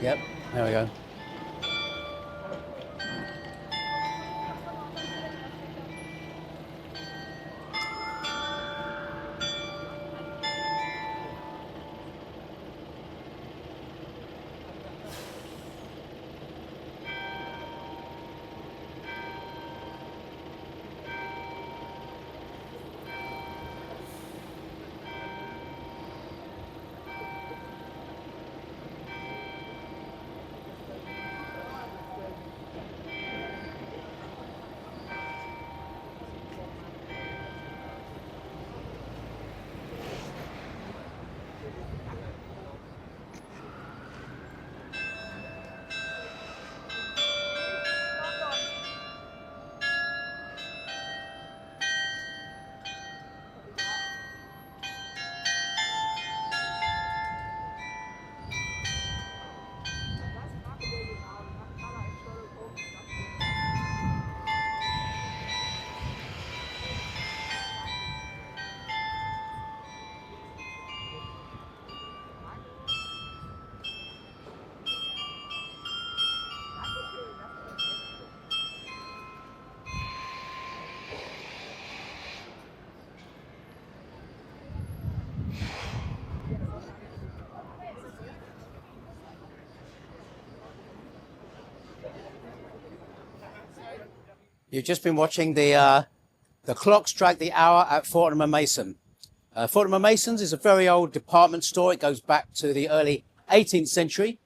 Yep, there we go. You've just been watching the clock strike the hour at Fortnum and Mason. Fortnum and Mason's is a very old department store. It goes back to the early 18th century.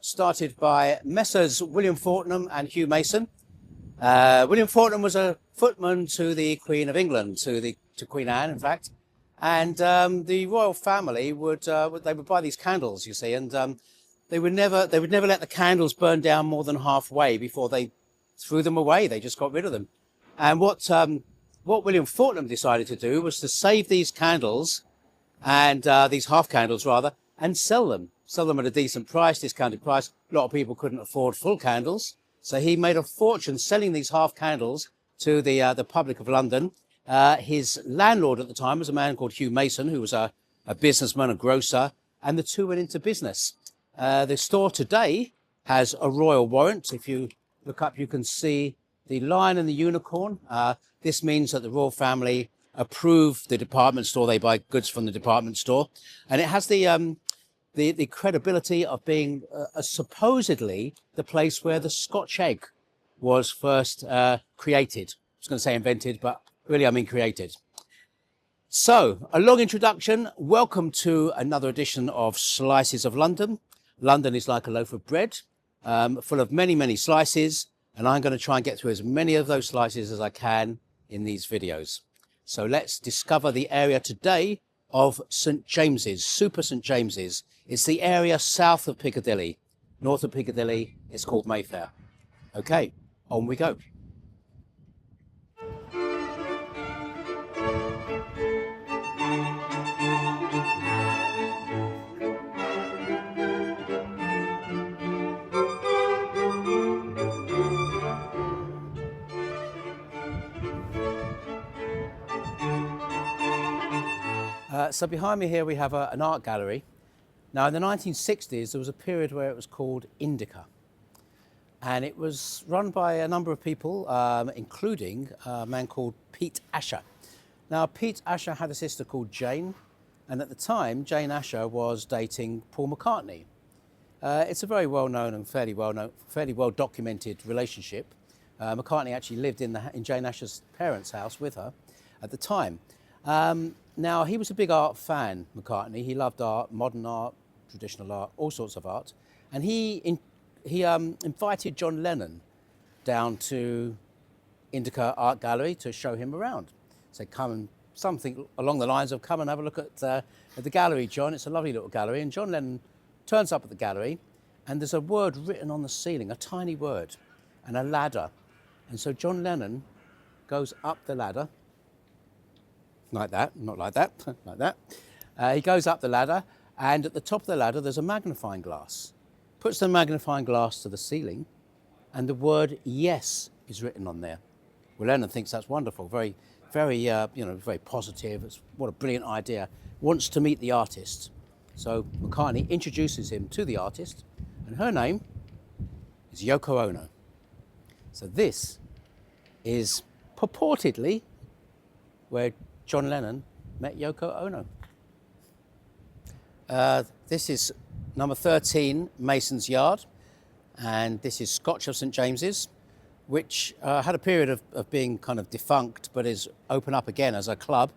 Started by Messrs. William Fortnum and Hugh Mason. William Fortnum was a footman to the Queen of England, to Queen Anne, in fact. And the royal family would buy these candles, you see, and they would never let the candles burn down more than halfway before they threw them away. They just got rid of them. And what William Fortnum decided to do was to save these candles, and these half candles rather, and sell them at a decent price, discounted price. A lot of people couldn't afford full candles, so he made a fortune selling these half candles to the public of London. His landlord at the time was a man called Hugh Mason, who was a businessman, a grocer, and the two went into business. The store today has a royal warrant. If you look up, you can see the lion and the unicorn. This means that the royal family approved the department store. They buy goods from the department store, and it has the credibility of being supposedly the place where the Scotch egg was first created. I was going to say invented, but really I mean created. So, a long introduction. Welcome to another edition of Slices of London. London is like a loaf of bread, full of many, many slices, and I'm going to try and get through as many of those slices as I can in these videos. So let's discover the area today of St James's, Super St James's. It's the area south of Piccadilly. North of Piccadilly, it's called Mayfair. Okay, on we go. So behind me here we have an art gallery. Now in the 1960s there was a period where it was called Indica, and it was run by a number of people, including a man called Pete Asher. Now Pete Asher had a sister called Jane, and at the time Jane Asher was dating Paul McCartney. It's a very well-known and fairly well-documented relationship. McCartney actually lived in Jane Asher's parents' house with her at the time. Now, he was a big art fan, McCartney. He loved art, modern art, traditional art, all sorts of art. And he invited John Lennon down to Indica Art Gallery to show him around. So come and something along the lines of, come and have a look at the gallery, John. It's a lovely little gallery. And John Lennon turns up at the gallery, and there's a word written on the ceiling, a tiny word, and a ladder. And so John Lennon goes up the ladder, like that, not like that, like that. He goes up the ladder, and at the top of the ladder there's a magnifying glass. Puts the magnifying glass to the ceiling, and the word yes is written on there. Well, Lennon thinks that's wonderful, very very positive. What a brilliant idea. Wants to meet the artist. So McCartney introduces him to the artist, And her name is Yoko Ono. So this is purportedly where John Lennon met Yoko Ono. This is number 13, Mason's Yard, and this is Scotch of St James's, which had a period of being kind of defunct, but is open up again as a club.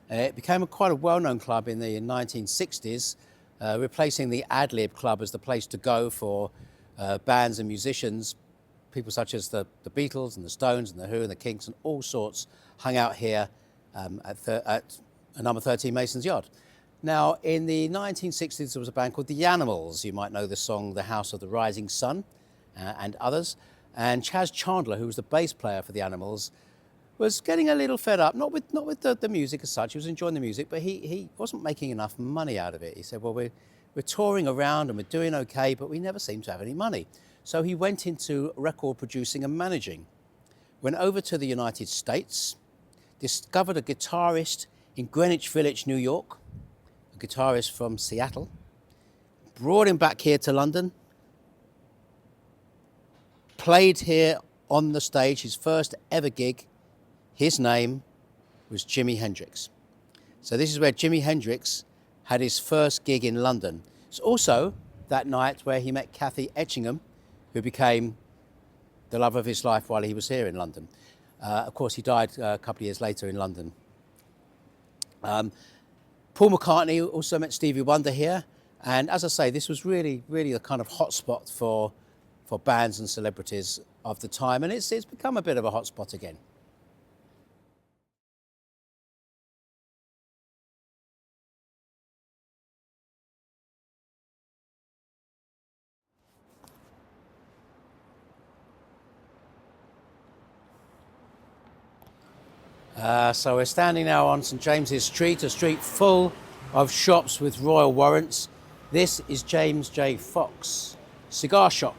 It became quite a well-known club in the 1960s, replacing the Ad-Lib Club as the place to go for bands and musicians. People such as the Beatles and the Stones and the Who and the Kinks and all sorts hung out here at number 13 Mason's Yard. Now, in the 1960s, there was a band called The Animals. You might know the song The House of the Rising Sun and others. And Chas Chandler, who was the bass player for The Animals, was getting a little fed up, not with the music as such. He was enjoying the music, but he wasn't making enough money out of it. He said, well, we're touring around and we're doing okay, but we never seem to have any money. So he went into record producing and managing. Went over to the United States, discovered a guitarist in Greenwich Village, New York, a guitarist from Seattle, brought him back here to London, played here on the stage, his first ever gig. His name was Jimi Hendrix. So this is where Jimi Hendrix had his first gig in London. It's also that night where he met Kathy Etchingham, who became the love of his life while he was here in London. Of course, he died a couple of years later in London. Paul McCartney also met Stevie Wonder here. And as I say, this was really, really a kind of hotspot for bands and celebrities of the time. And it's become a bit of a hotspot again. So we're standing now on St James's Street, a street full of shops with royal warrants. This is James J. Fox cigar shop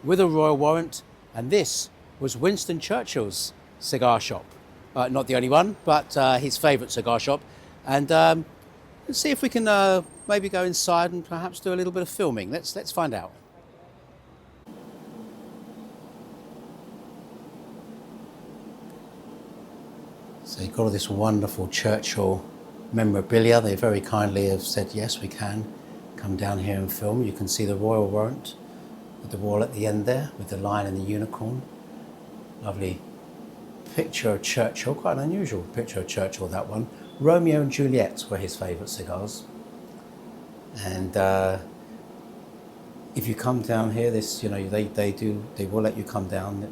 with a royal warrant, and this was Winston Churchill's cigar shop. Not the only one, but his favourite cigar shop. And let's see if we can maybe go inside and perhaps do a little bit of filming. Let's find out. So you've got all this wonderful Churchill memorabilia. They very kindly have said, yes, we can come down here and film. You can see the royal warrant with the wall at the end there, with the lion and the unicorn. Lovely picture of Churchill, quite an unusual picture of Churchill, that one. Romeo and Juliet were his favourite cigars. And if you come down here, this, they will let you come down.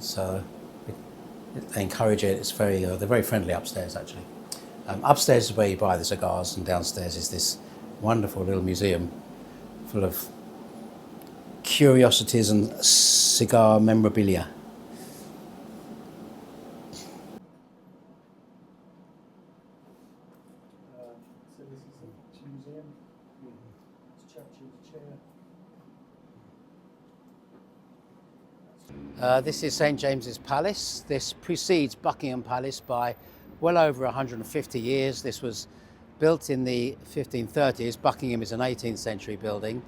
They encourage it. It's they're very friendly upstairs, actually. Upstairs is where you buy the cigars, and downstairs is this wonderful little museum full of curiosities and cigar memorabilia. So this is the museum. It's Churchill's chair. This is St James's Palace. This precedes Buckingham Palace by well over 150 years. This was built in the 1530s. Buckingham is an 18th century building.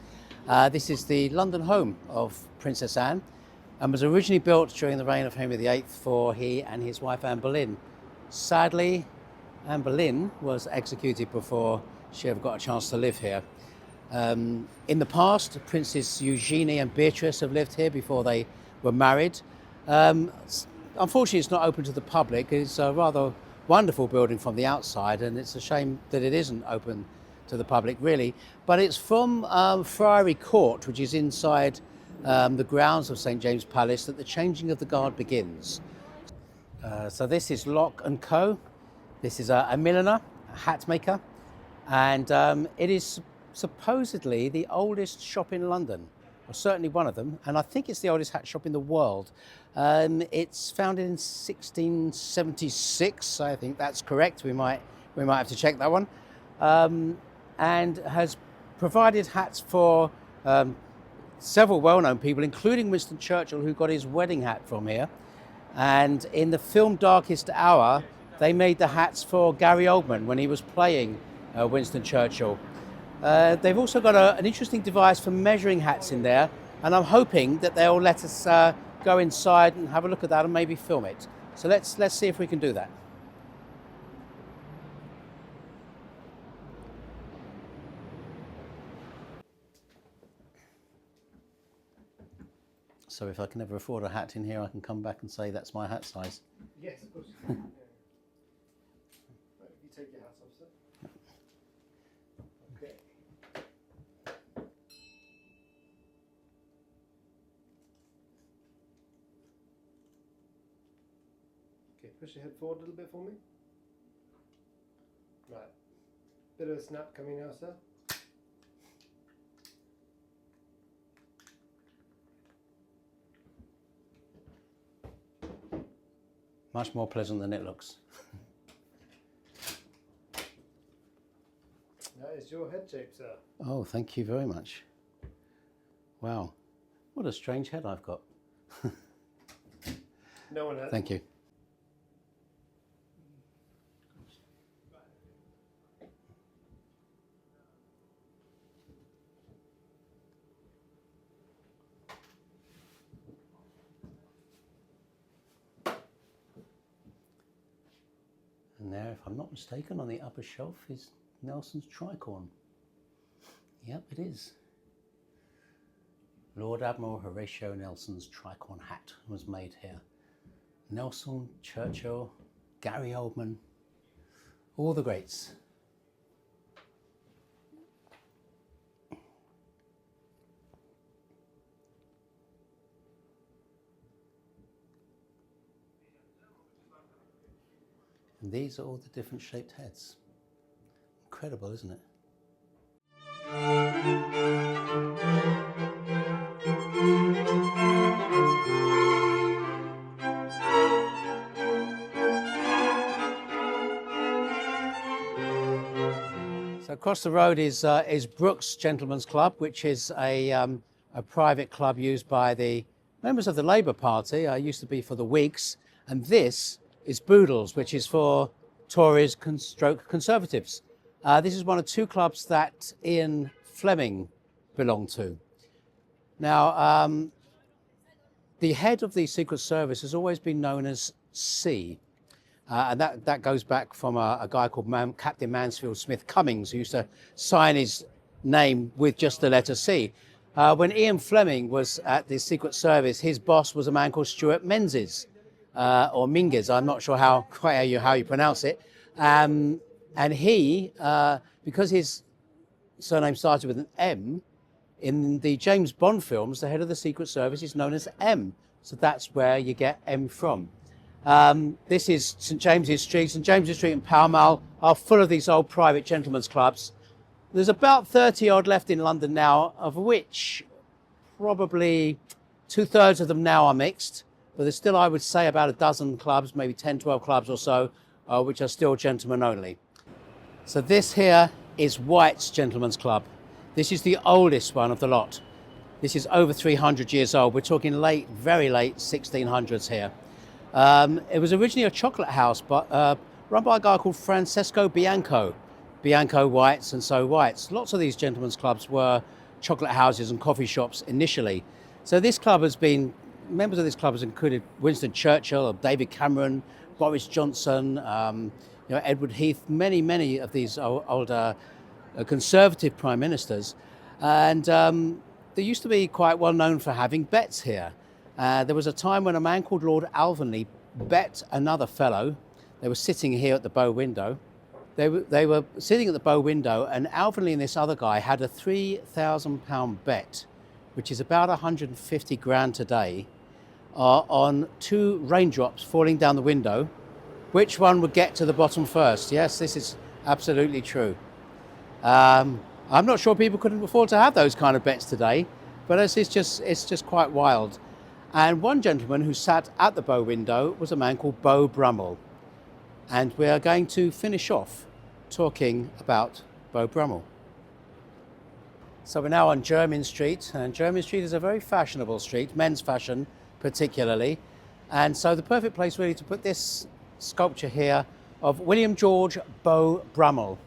This is the London home of Princess Anne and was originally built during the reign of Henry VIII for he and his wife Anne Boleyn. Sadly, Anne Boleyn was executed before she ever got a chance to live here. In the past, Princess Eugenie and Beatrice have lived here before they were married. Unfortunately, it's not open to the public. It's a rather wonderful building from the outside, and it's a shame that it isn't open to the public, really. But it's from Friary Court, which is inside the grounds of St James's Palace, that the changing of the guard begins. So this is Lock & Co. This is a milliner, a hat maker, and it is supposedly the oldest shop in London, or certainly one of them, and I think it's the oldest hat shop in the world. It's founded in 1676, I think that's correct. We might have to check that one, and has provided hats for several well-known people, including Winston Churchill, who got his wedding hat from here. And in the film Darkest Hour, they made the hats for Gary Oldman when he was playing Winston Churchill. They've also got an interesting device for measuring hats in there, and I'm hoping that they'll let us go inside and have a look at that and maybe film it. So let's see if we can do that. So if I can ever afford a hat in here, I can come back and say that's my hat size. Yes, of course. Yeah. Right, you take your hat off, sir. Okay. Okay, push your head forward a little bit for me. Right. Bit of a snap coming now, sir. Much more pleasant than it looks. That is your head shape, sir. Oh, thank you very much. Wow, what a strange head I've got. No one has. Thank you. And there, if I'm not mistaken, on the upper shelf is Nelson's tricorn. Yep, it is. Lord Admiral Horatio Nelson's tricorn hat was made here. Nelson, Churchill, Gary Oldman, all the greats. And these are all the different shaped heads. Incredible, isn't it? So across the road is Brooks Gentlemen's Club, which is a private club used by the members of the Labour Party. I used to be for the Whigs, and this is Boodles, which is for Tories stroke Conservatives. This is one of two clubs that Ian Fleming belonged to. Now, the head of the Secret Service has always been known as C. And that goes back from a guy called Captain Mansfield Smith Cummings, who used to sign his name with just the letter C. When Ian Fleming was at the Secret Service, his boss was a man called Stuart Menzies, or Minges, I'm not sure how you pronounce it. And he, because his surname started with an M, in the James Bond films, the head of the Secret Service is known as M. So that's where you get M from. This is St James's Street. St James's Street and Pall Mall are full of these old private gentlemen's clubs. There's about 30 odd left in London now, of which probably 2/3 of them now are mixed. But there's still, I would say, about a dozen clubs, maybe 10, 12 clubs or so, which are still gentlemen only. So this here is White's Gentlemen's Club. This is the oldest one of the lot. This is over 300 years old. We're talking late, very late 1600s here. It was originally a chocolate house, but run by a guy called Francesco Bianco. Bianco Whites and so Whites. Lots of these gentlemen's clubs were chocolate houses and coffee shops initially. So this club has been, members of this club has included Winston Churchill, David Cameron, Boris Johnson, Edward Heath, many of these older Conservative prime ministers. And they used to be quite well known for having bets here. There was a time when a man called Lord Alvanley bet another fellow. They were sitting here at the bow window. They were sitting at the bow window, and Alvanley and this other guy had a £3,000 bet, which is about 150 grand today, on 2 raindrops falling down the window. Which one would get to the bottom first? Yes, this is absolutely true. I'm not sure people couldn't afford to have those kind of bets today, but it's just quite wild. And one gentleman who sat at the bow window was a man called Beau Brummell. And we are going to finish off talking about Beau Brummell. So we're now on Jermyn Street, and Jermyn Street is a very fashionable street, men's fashion particularly. And so the perfect place really to put this sculpture here of William George Beau Brummell,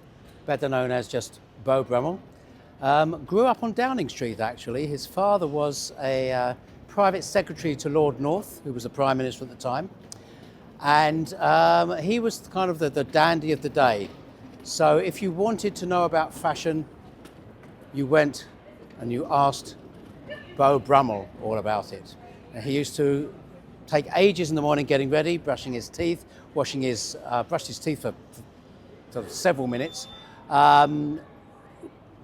better known as just Beau Brummell. Grew up on Downing Street, actually. His father was a private secretary to Lord North, who was the Prime Minister at the time. And he was kind of the dandy of the day. So if you wanted to know about fashion, you went and you asked Beau Brummel all about it. And he used to take ages in the morning getting ready, brushing his teeth, brushed his teeth for sort of several minutes, cleaned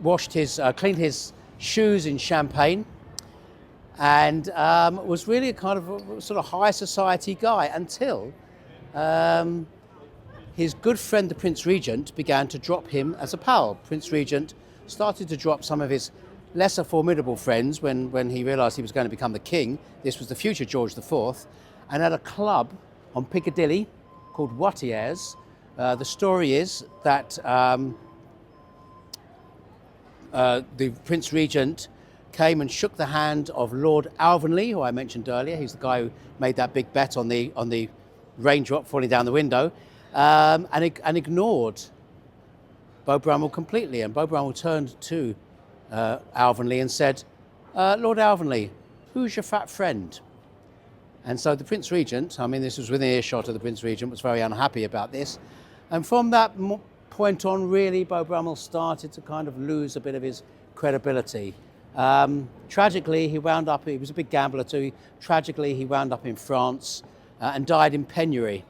his shoes in champagne, and was really a kind of a sort of high society guy until his good friend, the Prince Regent, began to drop him as a pal. Prince Regent started to drop some of his lesser formidable friends when he realised he was going to become the king. This was the future George IV, and at a club on Piccadilly called Watier's. The story is that the Prince Regent came and shook the hand of Lord Alvanley, who I mentioned earlier. He's the guy who made that big bet on the raindrop falling down the window, and ignored Beau Brummel completely. And Beau Brummel turned to Alvanley and said, Lord Alvanley, who's your fat friend? And so the Prince Regent, I mean, this was within earshot of the Prince Regent, was very unhappy about this. And from that point on, really, Beau Brummel started to kind of lose a bit of his credibility. Tragically, he was a big gambler too. Tragically, he wound up in France and died in penury.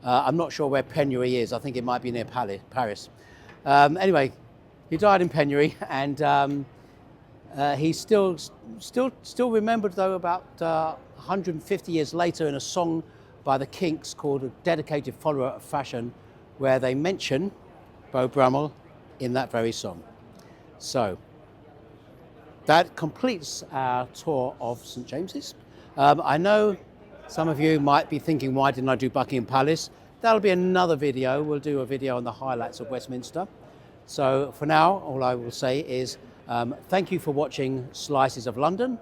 I'm not sure where penury is. I think it might be near Paris. Anyway, he died in penury, and he's still remembered, though, about 150 years later in a song by the Kinks called A Dedicated Follower of Fashion, where they mention Beau Brummel in that very song. So that completes our tour of St James's. I know some of you might be thinking, why didn't I do Buckingham Palace? That'll be another video. We'll do a video on the highlights of Westminster. So for now, all I will say is thank you for watching Slices of London.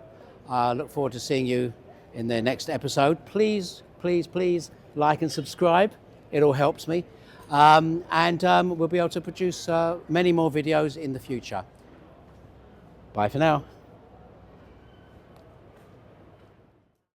I look forward to seeing you in the next episode. Please, please, please like and subscribe. It all helps me. And we'll be able to produce many more videos in the future. Bye for now.